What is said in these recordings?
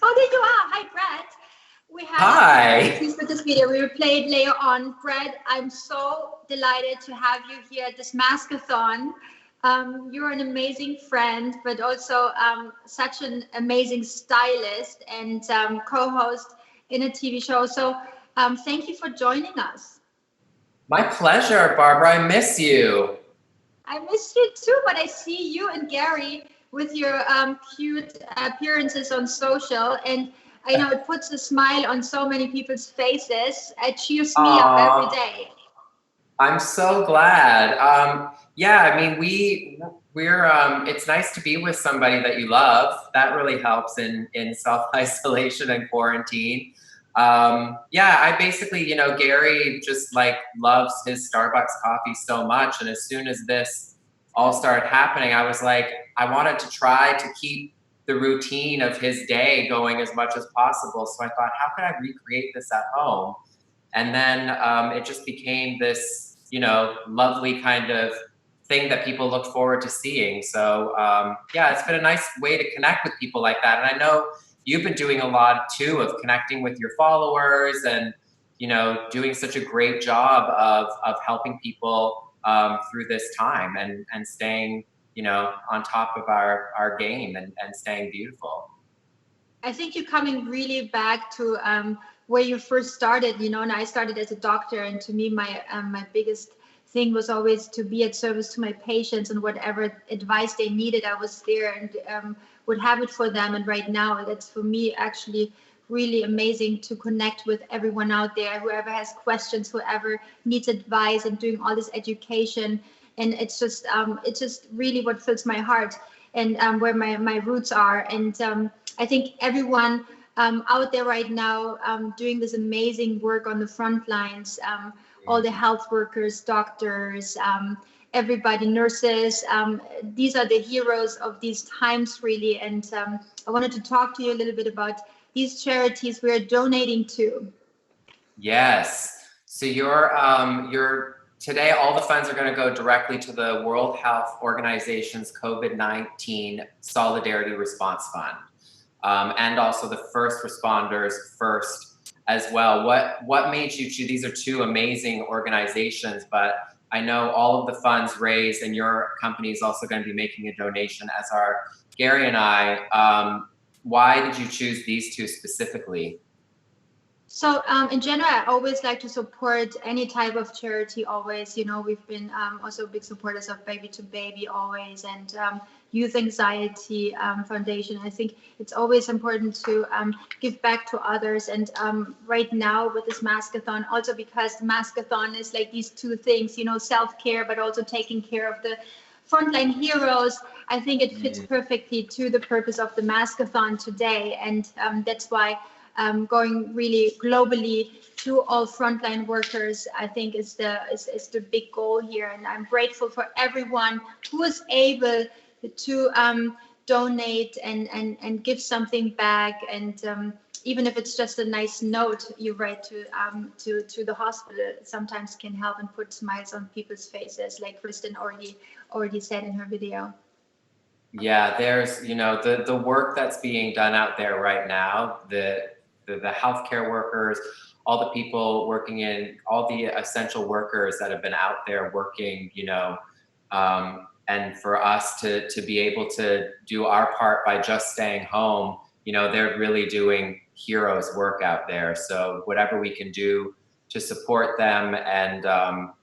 Oh, there you are. Hi, Brad. We had Hi. issues with this video. We will play it later on. Brad, I'm so delighted to have you here at this Maskathon. You're an amazing friend, but also such an amazing stylist and co-host in a TV show. So thank you for joining us. My pleasure, Barbara. I miss you. I miss you too, but I see you and Gary with your cute appearances on social, and I know it puts a smile on so many people's faces. It cheers me up every Aw, day. I'm so glad. Yeah, I mean, we're it's nice to be with somebody that you love. That really helps in self-isolation and quarantine. Yeah, I basically, Gary just like loves his Starbucks coffee so much, and as soon as this all started happening, I was like, I wanted to try to keep the routine of his day going as much as possible. So I thought, how could I recreate this at home? And then it just became this, lovely kind of thing that people look forward to seeing. So yeah, it's been a nice way to connect with people like that. And I know you've been doing a lot too of connecting with your followers and, doing such a great job of helping people through this time and staying, on top of our game and staying beautiful. I think you're coming really back to where you first started, and I started as a doctor, and to me, my biggest thing was always to be at service to my patients, and whatever advice they needed, I was there and would have it for them. And right now, that's for me actually really amazing to connect with everyone out there, whoever has questions, whoever needs advice, and doing all this education. And it's just really what fills my heart and where my roots are. And I think everyone out there right now doing this amazing work on the front lines, all the health workers, doctors, everybody, nurses, these are the heroes of these times, really. And I wanted to talk to you a little bit about these charities we're donating to. Yes. So you're today, all the funds are going to go directly to the World Health Organization's COVID-19 Solidarity Response Fund, and also the first responders first as well. What made you choose? These are two amazing organizations, but I know all of the funds raised, and your company is also going to be making a donation, as are Gary and I. Why did you choose these two specifically? So in general, I always like to support any type of charity always. We've been also big supporters of Baby to Baby always, and Youth Anxiety Foundation. I think it's always important to give back to others. And right now with this Maskathon, also because the Maskathon is like these two things, self-care, but also taking care of the frontline heroes. I think it fits perfectly to the purpose of the Maskathon today. And that's why going really globally to all frontline workers, I think is the big goal here. And I'm grateful for everyone who is able to donate and give something back. And even if it's just a nice note you write to the hospital, sometimes can help and put smiles on people's faces, like Kristen already said in her video. Yeah, there's, the work that's being done out there right now, the healthcare workers, all the people working in, all the essential workers that have been out there working, and for us to be able to do our part by just staying home, they're really doing heroes work out there. So whatever we can do to support them, and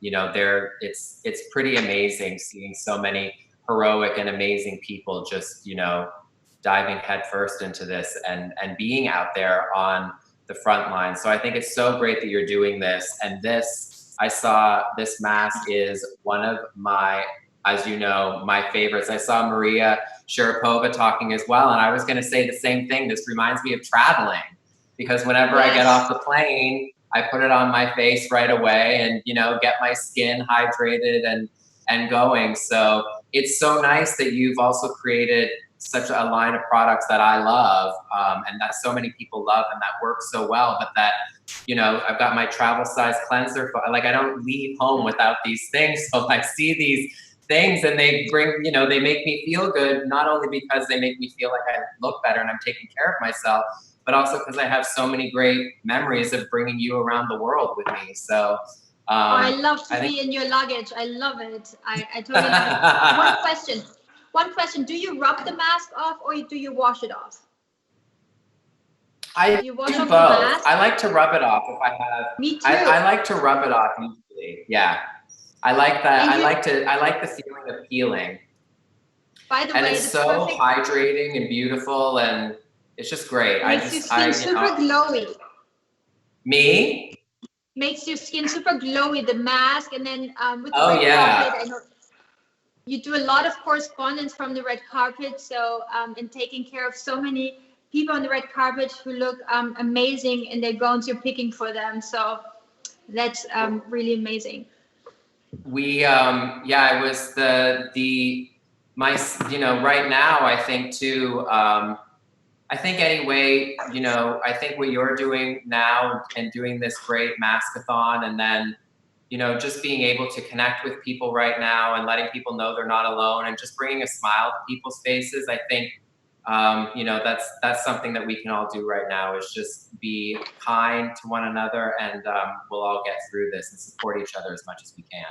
it's pretty amazing seeing so many heroic and amazing people just, diving headfirst into this and being out there on the front line. So I think it's so great that you're doing this. And I saw this mask is one of my, as you know, my favorites. I saw Maria Sharapova talking as well. And I was going to say the same thing. This reminds me of traveling, because whenever I get off the plane, I put it on my face right away and, get my skin hydrated and going. So it's so nice that you've also created such a line of products that I love, and that so many people love, and that works so well. But that, I've got my travel size cleanser. Like, I don't leave home without these things. So I see these things, and they bring, you know, they make me feel good, not only because they make me feel like I look better and I'm taking care of myself, but also because I have so many great memories of bringing you around the world with me. So I love to be in your luggage. I love it. I totally love it. One question. Do you rub the mask off or do you wash it off? I do both. I like to rub it off if I have. Me too. I like to rub it off usually. Yeah. I like that. I like the feeling of healing. By the way, it's so hydrating and beautiful, and it's just great. Makes your skin super glowy. Me? Makes your skin super glowy, the mask, and then with the red carpet, I know you do a lot of correspondence from the red carpet, so and taking care of so many people on the red carpet who look amazing, and they're going to picking for them, so that's really amazing. We it was you know, right now I think too, I think anyway, you know, I think what you're doing now and doing this great mask-a-thon, and then, you know, just being able to connect with people right now and letting people know they're not alone and just bringing a smile to people's faces. I think, you know, that's something that we can all do right now, is just be kind to one another, and we'll all get through this and support each other as much as we can.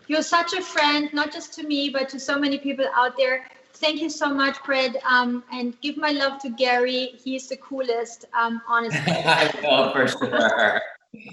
You're such a friend, not just to me, but to so many people out there. Thank you so much, Fred. And give my love to Gary. He's the coolest, honestly. I know, for sure.